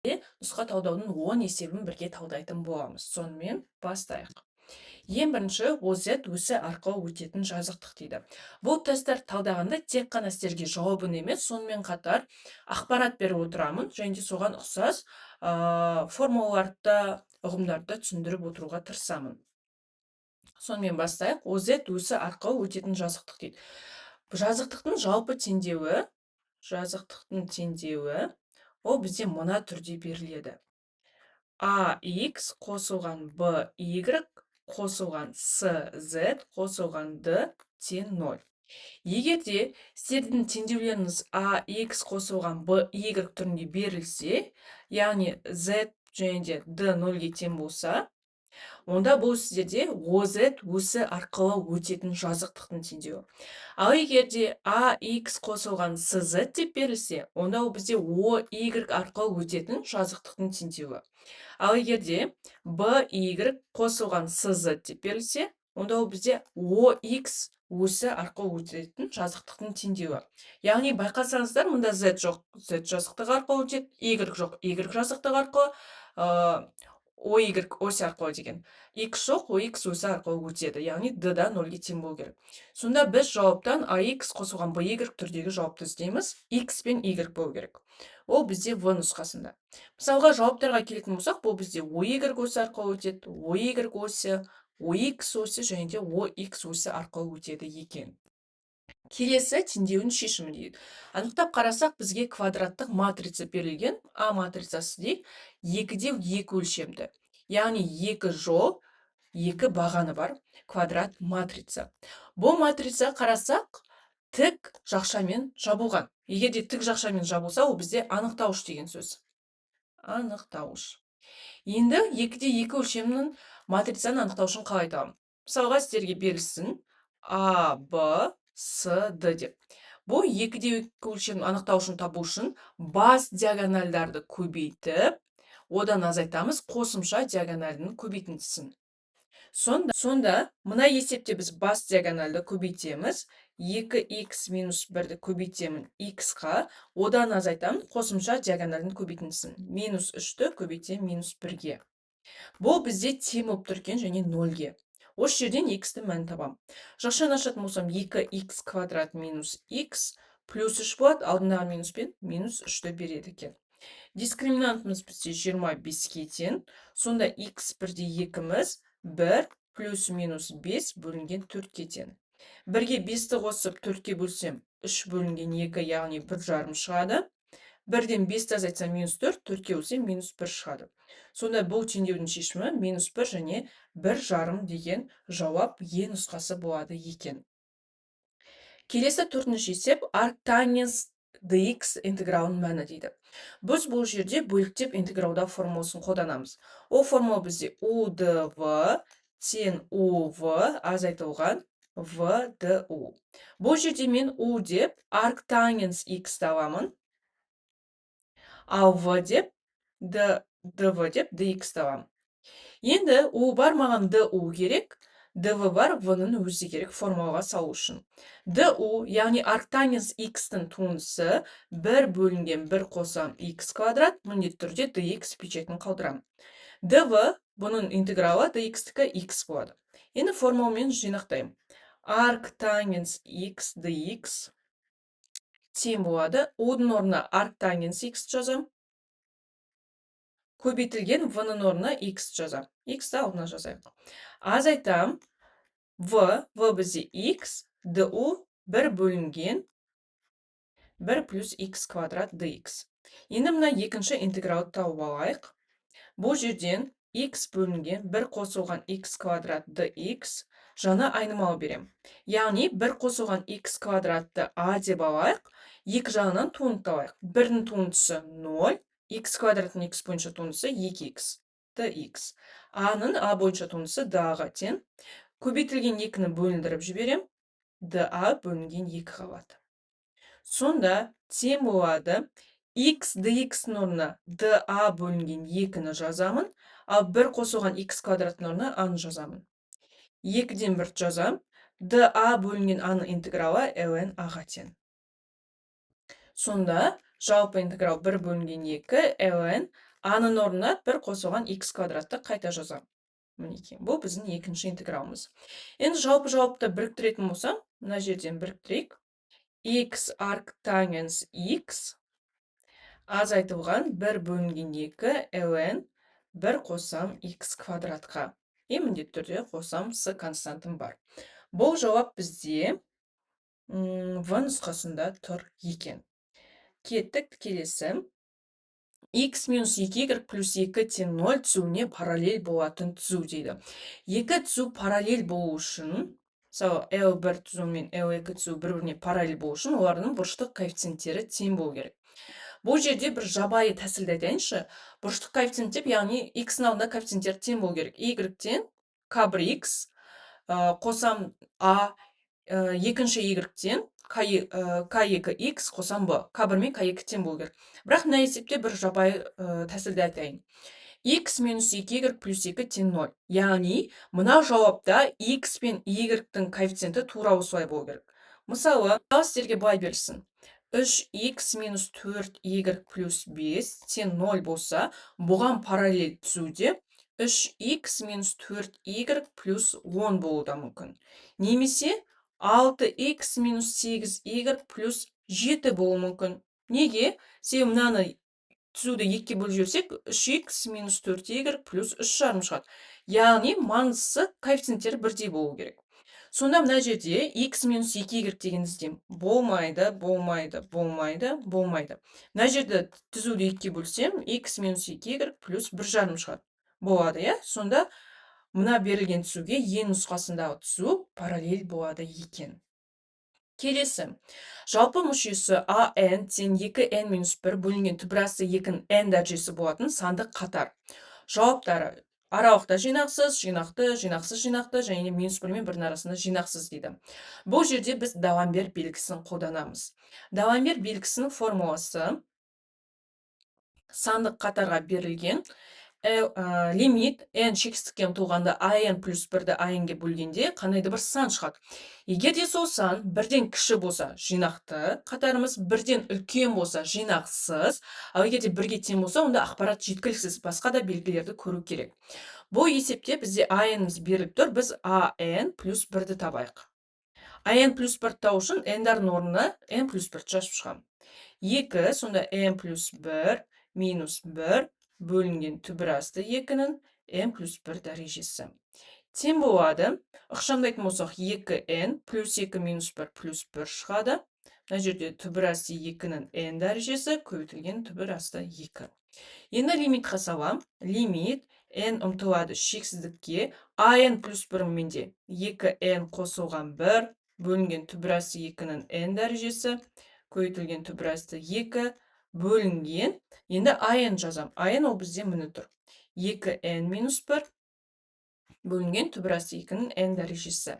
нұсқа талдаудың 10 есебін бірге талдайтын боламыз. Сонымен бастайық. Ең бірінші OZ өсі арқылы өтетін жазықтық дейді. Бұл тесттер талдағанда тек қана сіздерге жауабын емес, сонымен қатар ақпарат беріп отырамын, және де соған ұқсас формулаларды, ұғымдарды түсіндіріп отыруға тырысамын. Сонымен бастайық. OZ өсі арқылы өтетін жазықтық дейді. Жазықтықтың жалпы теңдеуі, ол бізде мына түрде беріледі. AX қосылған BY қосылған CZ қосылған D тең 0. Егерде сіздердің теңдеулеріңіз AX қосылған BY түрінде берілсе, яғни Z және де D 0-ге тең болса, онда бұл сіздерде OZ өсі арқылы өтетін жазықтықтың теңдеуі. Ал егерде AX қосылған CZ деп берілсе, онда ол бізде OY арқылы өтетін жазықтықтың теңдеуі. Ал егерде BY қосылған CZ деп берілсе, онда ол бізде OX өсі арқылы өтетін жазықтықтың теңдеуі. Яғни байқасаңыздар, мұнда Z жоқ, Z жазықтығы арқылы өтеді, Y жоқ, Y жазықтығы арқылы, OY оси арқылы деген. X жоқ, OX өсі арқылы өтеді, яғни D да 0-ге тең болу керек. Сонда біз жауаптан AX қосылған BY түрдегі жауапты іздейміз, X пен Y болу керек. Ол бізде В нұсқасында. Мысалға жауаптарға келетін болсақ, бұл бізде OY өсі арқылы өтеді, OY өсі, OX өсі және де OX өсі арқылы өтеді екен. Келесі теңдеудің шешімі дейді. Анықтап қарасақ, бізге квадраттық матрица берілген. А матрицасы дейік, 2-2 өлшемді. Яғни 2 жол, 2 бағаны бар квадрат матрица. Бұл матрица қарасақ, тік жақшамен жабылған. Егерде тік жақшамен жабылса, ол бізде анықтауыш деген сөз. Анықтауыш. Енді 2-2 өлшемнің матрицаның анықтаушын қалай табамын? Мысалға сіздерге берілсін А, Б, С, Д деп. Бұл 2-2 өлшемнің анықтаушын табу үшін бас диагональдарды көбейтіп, одан азайтамыз қосымша диагональдің көбейтіндісін. Сонда, мына есепте біз бас диагональды көбейтеміз. 2x минус 1-ді көбейтемін x-қа, одан азайтамын қосымша диагональдің көбейтіндісін. Минус 3-ті көбейтем минус 1-ге. Бұл бізде тең болып тұр екен және 0-ге. Осы жерден x-ті мән табам. Жақшаны ашатын болсам 2x квадрат минус x плюс 3 болады, алдындағы минуспен минус 3-ті береді екен. Дискриминантымыз бізде 25-ке тең. Сонда x бірде 2-міз 1 плюс минус 5 бөлінген 4-ке тең. 1-ге 5-ті қосып 4-ке бөлсем 3 бөлінген 2, яғни 1,5 шығады. 1-ден 5-ті азайтсам минус 4, 4-ке бөлсем минус 1 шығады. Сонда бұл теңдеудің шешімі минус 1 және 1,5 деген жауап Е нұсқасы болады екен. Келесі 4-ші есеп арктангенс dx интегралының мәні дейді. Біз бұл жерде бөліктеп интегралда формуласын қолданамыз. Ол формула бізде UdV тең UV азайтылған VdU. Бұл жерде мен U деп арктангенс x табамын, ал V деп dV деп dx табамын. Енді U бар, маған dU керек. dV бар, V-ның өзі керек формулаға салу үшін. dU, яғни арктангенс x-тің туындысы 1 бөлінген 1 қосам x квадрат, міндетті түрде dx печетін қалдырам. dV, бұның интегралы dx-тікі x болады. Енді формуламен жинақтаймын. Арктангенс x dx тең болады. U-ның орнына арктангенс x жазам. Көбейтілген V-ның орнына x жазам. X-ті алдына жазайық. Азайтам. V бізде x, du 1 бөлінген 1 плюс x квадрат dx. Енді мына екінші интегралды тауып алайық. Бұл жерден x бөлінген 1 қосылған x квадрат dx жаңа айнымалы берем. Яғни 1 қосылған x квадратты a деп алайық, екі жағынан туындыны алайық. 1-дің туындысы 0, x квадраттың x бойынша туындысы 2x dx. A-ның a бойынша туындысы d-ға тең. Көбейтілген 2-ні бөліндіріп жіберем, dA бөлінген 2 қалады. Сонда тең болады x dx-ның орнына dA бөлінген 2-ні жазамын, ал 1 қосылған x квадраттың орнына a-ны жазамын. 2-ден 1 жазам, dA бөлінген a-ның интегралы ln a-ға тең. Сонда жалпы интеграл 1 бөлінген 2 ln аның орнына 1 қосылған x квадратты қайта жазамын. Мінекей, бұл біздің екінші интегралымыз. Енді жалпы жауапты біріктіретін болсам, мына жерден біріктірейік. X арктангенс x азайтылған 1 бөлінген 2 ln 1 қосам x квадратқа. Міндетті түрде қосам с константым бар. Бұл жауап бізде в нұсқасында тұр екен. Кеттік келесі. X минус 2y плюс 2 тең 0 түзуіне параллель болатын түзу дейді. Екі түзу параллель болу үшін, мысалы L1 түзу мен L2 түзу бір-біріне параллель болу үшін, олардың бұрыштық коэффициенттері тең болу керек. Бұл жерде бір жабайы тәсілді айтайыншы. Бұрыштық коэффициент деп, яғни x-ның алдында коэффициенттері тең болу керек. Y-тен k1x қосам a, екінші y-тен k2x қосам b. k1 мен k2 тең болу керек. Бірақ мына есепте бір жабайы тәсілді айтайын. X минус 2y плюс 2 тең 0. Яғни, мына жауапта x пен y-тің коэффициенті тура осылай болу керек. Мысалы, сіздерге былай берілсін. 3x минус 4y плюс 5 тең 0 болса, бұған параллель түзуде 3x минус 4y плюс 10 болуы да мүмкін. Немесе 6x минус 8y плюс 7 болуы мүмкін. Неге? Себебі мынаны түзуді 2-ке бөліп жіберсек, 3x минус 4y плюс 3 жарым шығады. Яғни маңыздысы коэффициенттері бірдей болу керек. Сонда мына жерде x минус 2y деген іздеймін. Болмайды, болмайды, болмайды, болмайды. Мына жерде түзуді 2-ке бөлсем, x минус 2y плюс 1 жарым шығады. Болады, иә? Сонда мына берілген түзуге ең нұсқасындағы түзу параллель болады екен. Келесі. Жалпы мүшесі AN тең 2N минус 1 бөлінген түбірасты 2-ның N дәрежесі болатын сандық қатар. Жауаптары аралықта жинақсыз, жинақты, жинақсыз, жинақты, және минус 1 мен 1-ның арасында жинақсыз дейді. Бұл жерде біз Даламбер белгісін қолданамыз. Даламбер белгісінің формуласы сандық қатарға берілген лимит n шексіздікке ұмтылғанда an плюс 1-ді an-ге бөлгенде қандай да бір сан шығады. Егер де сол сан бірден кіші болса жинақты қатарымыз, бірден үлкен болса жинақсыз, ал егер де бірге тең болса, онда ақпарат жеткіліксіз, басқа да белгілерді көру керек. Бұл есепте бізде an-іміз беріліп тұр, біз an плюс 1-ді табайық. an плюс 1 табу үшін n-дардың орнына n плюс 1 жазып шығамын. 2, сонда n плюс 1 минус 1 бөлінген түбірасты 2-ның n плюс 1 дәрежесі. Тең болады. Ықшамдайтын болсақ 2n плюс 2 минус 1 плюс 1 шығады. Мына жерде түбірасты 2-ның n дәрежесі көбейтілген түбірасты 2. Енді лимитқа салам. Лимит n ұмтылады шексіздікке. an плюс 1 менде 2n қосылған 1 бөлінген түбірасты 2-ның n дәрежесі көбейтілген түбірасты 2 бөлінген. Енді an жазам. an ол бізде міне тұр. 2n минус 1 бөлінген түбірасты 2-ның n дәрежесі.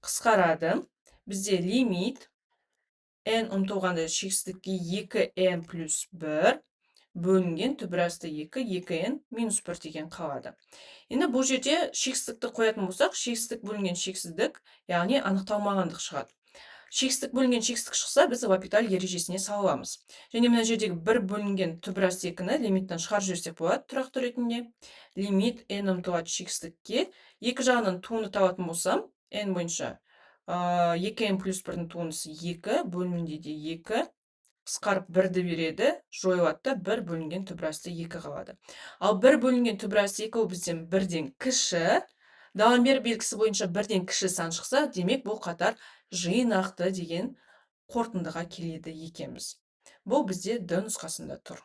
Қысқарады. Бізде лимит n ұмтылғанда шексіздікке 2n плюс 1 бөлінген түбірасты 2, 2n минус 1 деген қалады. Енді бұл жерде шексіздікті қоятын болсақ, шексіздік бөлінген шексіздік, яғни анықталмағандық шығады. Шексіздік бөлінген шексіздік шықса, біз Лапиталь ережесіне саламыз. Және мына жердегі 1 бөлінген түбірасты 2-ні лимиттен шығарып жіберсек болады тұрақты ретінде. Лимит n ұмтылады шексіздікке. Екі жағынан туынды табатын болсам, n бойынша 2n плюс 1-дің туындысы 2, бөлімінде де 2, қысқарып 1-ді береді, жойылады, 1 бөлінген түбірасты 2 қалады. Ал 1 бөлінген түбірасты 2 ол бізден 1-ден кіші. Даламбер белгісі бойынша 1-ден кіші сан шықса, демек бұл қатар жинақты деген қорытындыға келеді екенбіз. Бұл бізде д нұсқасында тұр.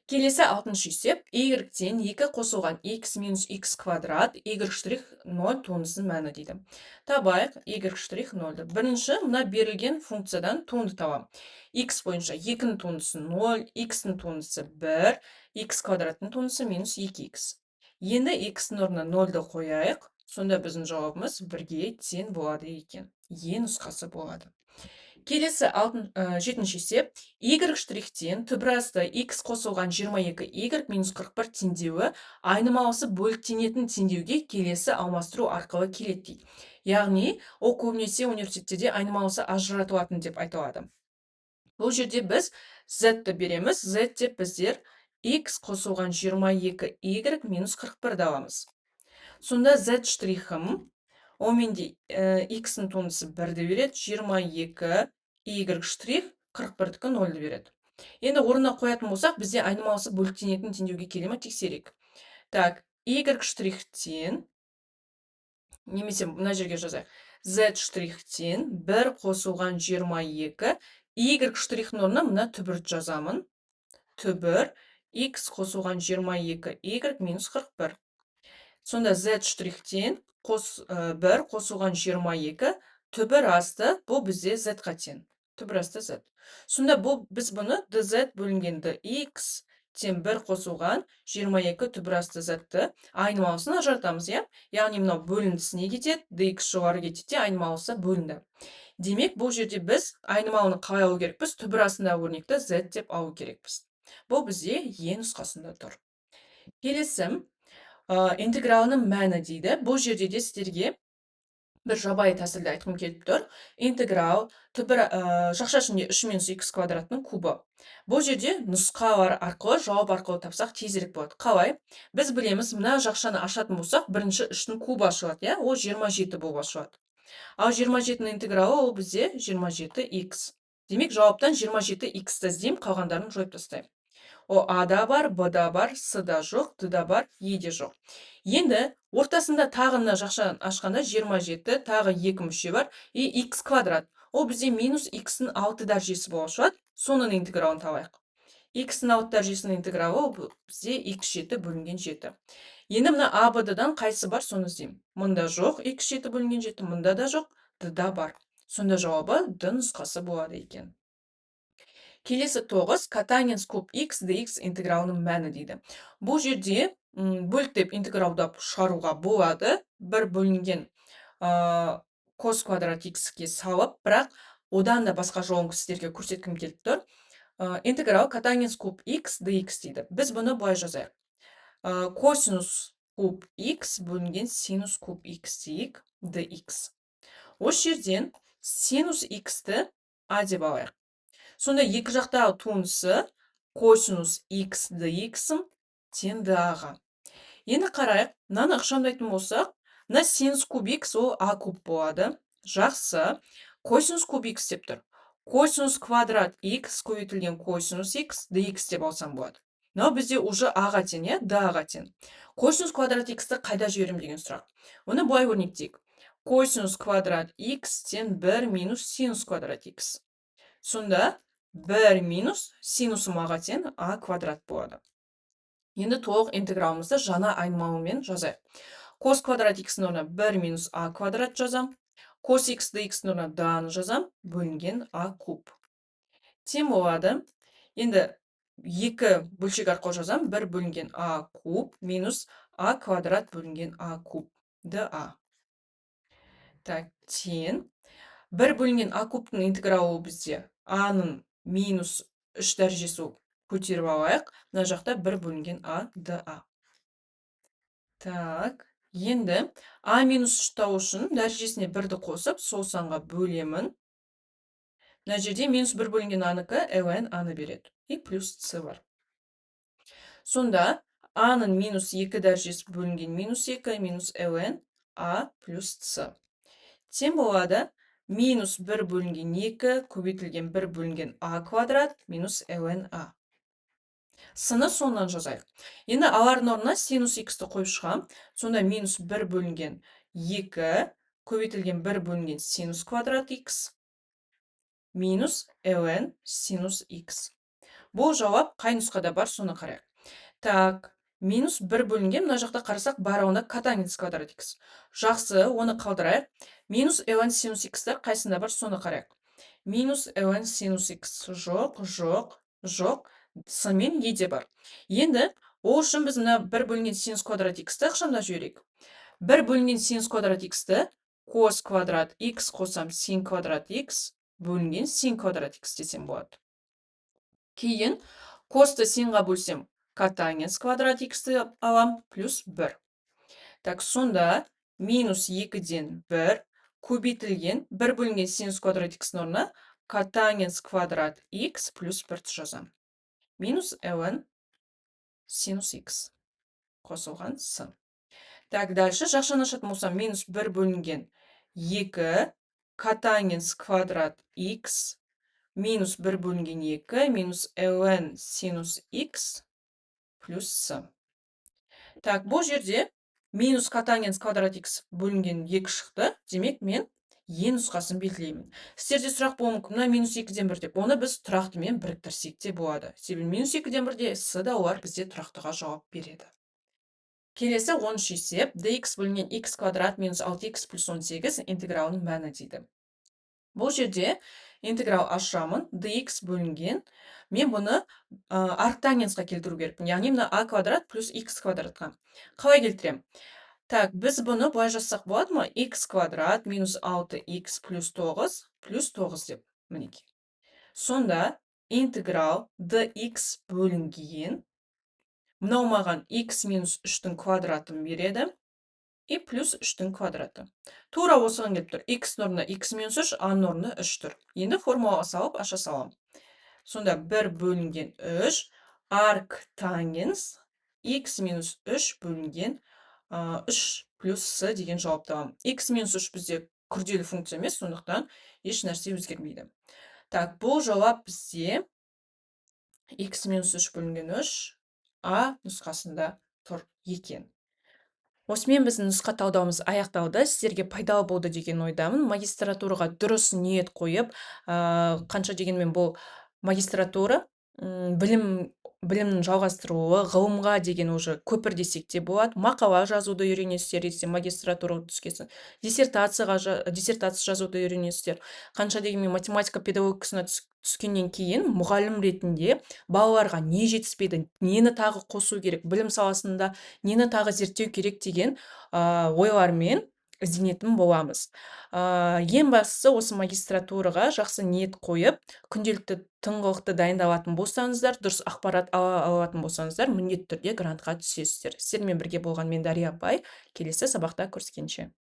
Келесі 6-шы есеп. Y-тен 2 қосылған x минус x квадрат, y'0 туындысының мәні дейді. Табайық y'0-ді. Бірінші, мына берілген функциядан туынды табам. X бойынша 2-ның туындысы 0, x-ның туындысы 1, x квадраттың туындысы минус 2x. Енді x-ның орнына 0-ды қояйық. Сонда біздің жауабымыз 1-ге тең болады екен. Е нұсқасы болады. Келесі 7-ші есеп. Y'-тен түбірасты x қосылған 22y минус 41 теңдеуі айнымалысы бөліктенетін теңдеуге келесі алмастыру арқылы келеді дейді. Яғни, ол көбінесе университетте айнымалысы ажыратылатын деп айтылады. Бұл жерде біз z-ті береміз. Z деп біздер x қосылған 22 y минус 41-ді аламыз. Сонда z штрихым, о менде x-ның туындысы 1-ді береді, 22 y штрих 41-ді 0-ді береді. Енді орнына қоятын болсақ, бізде айнымалысы бөліктенетін теңдеуге келе ме тексерейік. Так, y штрихтен, немесе мына жерге жазайық. Z штрихтен 1 қосылған 22, y штрихтің орнына мына түбірді жазамын. Түбір x қосылған 22 y минус 41. Сонда z штрихтен 1 қосылған 22, түбір асты, бұл бізде z-ға тең. Түбір асты z. Сонда біз бұны dz бөлінген dx тен 1 қосылған 22 түбір асты z-ті айнымалысын ажыратамыз, иә? Яғни мынау бөліндісіне кетеді, dx жоғары кетеді, айнымалысы бөлінді. Демек, бұл жерде біз айнымалыны қалай алу керекпіз? Түбір астындағы өрнекті z деп алу керекпіз. Бұл бізде е нұсқасында тұр. Келесі, интегралының мәні дейді. Бұл жерде де сіздерге бір жабайы тәсілді айтқым келіп тұр. Интеграл түбір жақша ішінде 3 минус x квадраттың кубы. Бұл жерде нұсқалар арқылы, жауап арқылы тапсақ тезірек болады. Қалай? Біз білеміз, мына жақшаны ашатын болсақ, бірінші 3-дің кубы ашылады, иә? Ол 27 болып ашылады. Ал 27-ның интегралы ол бізде 27x. Демек, жауаптан 27x-ті іздеймін, қалғандарын жойып тастаймын. О А-да бар, Б-да бар, С-да жоқ, Д-да бар, Е-де жоқ. Енді ортасында тағы мына жақшаны ашқанда 27, тағы 2 мүше бар, и x квадрат. Ол бізде минус x-ның 6 дәрежесі болып шығады. Соның интегралын табайық. X-ның 6 дәрежесінің интегралы ол бізде x7 бөлінген 7. Енді мына А, Б-дан қайсы бар, соны іздеймін. Мұнда жоқ, x7 бөлінген 7, мұнда да жоқ, Д-да бар. Сонда жауабы Д нұсқасы болады екен. Келесі 9, котангенс куб x dx интегралының мәні дейді. Бұл жерде бөліктеп интегралдап шығаруға болады. Бір бөлінген кос квадрат x-ке салып, бірақ одан да басқа жолын сіздерге көрсеткім келіп тұр. Интеграл котангенс куб x dx дейді. Біз бұны былай жазайық. Косинус куб x бөлінген синус куб x дейік dx. Осы жерден синус x-ті а деп алайық. Сонда екі жақтағы туындысы косинус x dx тең dA-ға. Енді қарайық, мынаны ықшамдайтын болсақ, мына синус куб x ол а куб болады. Жақсы. Косинус куб x деп тұр. Косинус квадрат x көбейтілген косинус x dx деп алсам болады. Мынау бізде уже а-ға тең, иә, dA-ға тең. Косинус квадрат x-ті қайда жіберем деген сұрақ. Оны былай өрнектейік. Косинус квадрат x тең 1 минус синус квадрат x. Сонда 1 минус синусым а-ға тең а квадрат болады. Енді толық интегралымызды жаңа айнымалымен жазайық. Кос квадрат x-ның орнына 1 минус а квадрат жазам. Кос x dx-ның орнына dA-ны жазам. Бөлінген а куб. Тең болады. Енді 2 бөлшек арқылы жазам. 1 бөлінген а куб минус а квадрат бөлінген а куб. dA. Так, тең. 1 бөлінген а кубтың интегралы бізде а-ның минус 3 дәрежесі көтеріп алайық. Мына жақта 1 бөлінген а dA. Так, енді а минус 3 табу үшін дәрежесіне 1-ді қосып, сол санға бөлемін. Мына жерде минус 1 бөлінген а-ныкі ln а-ны береді. И плюс с бар. Сонда а-ның минус 2 дәрежесі бөлінген минус 2 минус ln а плюс с. Тең болады минус 1 бөлінген 2 көбейтілген 1 бөлінген а квадрат минус ln а. Сыны соннан жазайық. Енді алардың орнына синус x-ті қойып шығам. Сонда минус 1 бөлінген 2 көбейтілген 1 бөлінген синус квадрат x минус ln синус x. Бұл жауап қай нұсқада бар, соны қарайық. Так, минус 1 бөлінген, мына жақта қарасақ, бар онда котангенс квадрат x. Жақсы, оны қалдырайық. Минус ln синус x-тар қайсында бар, соны қарайық. Минус ln синус x жоқ, жоқ, жоқ. Сымен еде бар. Енді, ол үшін біз мына 1 бөлінген синус квадрат x-ті ықшамда жүйрек. 1 бөлінген синус квадрат x-ті кос квадрат x қосам син квадрат x бөлінген син квадрат x десем болады. Кейін косты синға бөлсем котангенс квадрат x-ті алам плюс 1. Так, сонда минус 2-ден 1 көбейтілген 1 бөлінген синус квадрат x-ның орнына котангенс квадрат x плюс 1 жазам. Минус ln синус х қосылған с. Так, дальше жақшаны ашатын болсам, минус 1 бөлінген 2 котангенс квадрат х минус 1 бөлінген 2 минус ln синус х плюс с. Так, бұл жерде минус котангенс квадрат х бөлінген 2 шықты. Демек, мен е нұсқасын белгілеймін. Сіздерде сұрақ болуы мүмкін, мына минус 2-ден 1 деп. Оны біз тұрақтымен біріктірсек те болады. Себебі минус 2-ден 1-де с да олар бізде тұрақтыға жауап береді. Келесі 13 есеп. dx бөлінген x квадрат минус 6x плюс 18 интегралының мәні дейді. Бұл жерде интеграл ашамын, dx бөлінген. Мен бұны арктангенсқа келтіру керекпін. Яғни мына а квадрат плюс x квадратқа. Қалай келтірем? Так, біз бұны былай жазсақ болады ма? X квадрат минус 6x плюс 9 деп. Мінекей. Сонда интеграл dx бөлінген. Мынау маған x минус 3-тің квадратын береді. И плюс 3-тің квадраты. Тура осыған келіп тұр. X орнына x минус 3, а орнына 3 тұр. Енді формулаға салып аша салам. Сонда 1 бөлінген 3 арктангенс x минус 3 бөлінген 3 плюс с деген жауап табамын. X минус 3 бізде күрделі функция емес, сондықтан еш нәрсе өзгермейді. Так, бұл жауап бізде x минус 3 бөлінген 3 а нұсқасында тұр екен. Осымен біздің нұсқа талдауымыз аяқталды. Сіздерге пайдалы болды деген ойдамын. Магистратураға дұрыс ниет қойып, қанша дегенмен бұл магистратура білімнің жалғастыруы, ғылымға деген уже көпір десек те болады. Мақала жазуды үйренесіздер, егер магистратураға түскесін. Диссертация жазуды үйренесіздер. Қанша дегенмен математика педагогикасына түскеннен кейін мұғалім ретінде балаларға не жетіспейді, нені тағы қосу керек, білім саласында нені тағы зерттеу керек деген ойлармен ізденетін боламыз. Ең бастысы осы магистратураға жақсы ниет қойып, күнделікті тыңғылықты дайындалатын болсаңыздар, дұрыс ақпарат алатын болсаңыздар, міндетті түрде грантқа түсесіздер. Сіздермен бірге болған мен Дария апай, келесі сабақта көріскенше.